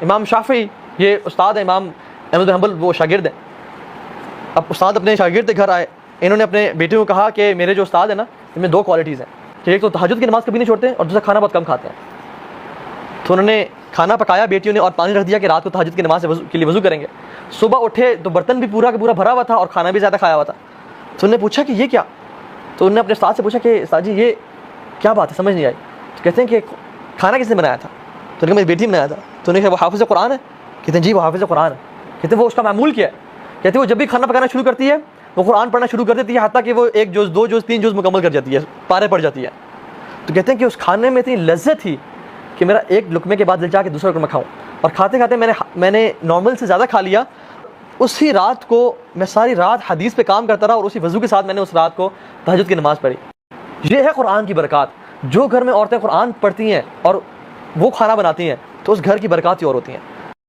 امام شافعی یہ استاد ہیں، امام احمد بن حنبل وہ شاگرد ہیں. اب استاد اپنے شاگرد کے گھر آئے، انہوں نے اپنے بیٹے کو کہا کہ میرے جو استاد ہیں نا ان میں 2 کوالٹیز ہیں کہ ایک تو تہجد کی نماز کبھی نہیں چھوڑتے اور دوسرا کھانا بہت کم کھاتے ہیں. تو انہوں نے کھانا پکایا بیٹیوں نے اور پانی رکھ دیا کہ رات کو تہجد کی نماز کے لیے وضو کریں گے. صبح اٹھے تو برتن بھی پورا کا پورا بھرا ہوا تھا اور کھانا بھی زیادہ کھایا ہوا تھا. تو انہوں نے پوچھا کہ یہ کیا؟ تو انہوں نے اپنے استاد سے پوچھا کہ استاد جی یہ کیا بات ہے، سمجھ نہیں آئی. تو کہتے ہیں کہ کھانا کس نے بنایا تھا؟ تو انہوں نے کہا میری بیٹی نے بنایا تھا. تو انہوں نے کہا وہ حافظ قرآن ہے؟ کہتے ہیں جی وہ حافظ قرآن ہے. کہتے ہیں وہ اس کا معمول کیا ہے؟ کہتے ہیں وہ جب بھی کھانا پکانا شروع کرتی ہے وہ قرآن پڑھنا شروع کر دیتی ہے حتیٰ کہ وہ 1 جز 2 جز 3 جز مکمل کر جاتی ہے، پارے پڑ جاتی ہے. تو کہتے ہیں کہ اس کھانے میں اتنی لذت تھی کہ میرا ایک لقمے کے بعد دل چاہ کے دوسرا لقمہ کھاؤں، اور کھاتے کھاتے میں نے نارمل سے زیادہ کھا لیا. اسی رات کو میں ساری رات حدیث پہ کام کرتا رہا اور اسی وضو کے ساتھ میں نے اس رات کو تہجد کی نماز پڑھی. یہ ہے قرآن کی برکات. جو گھر میں عورتیں قرآن پڑھتی ہیں اور وہ کھانا بناتی ہیں تو اس گھر کی برکات ہی اور ہوتی ہیں.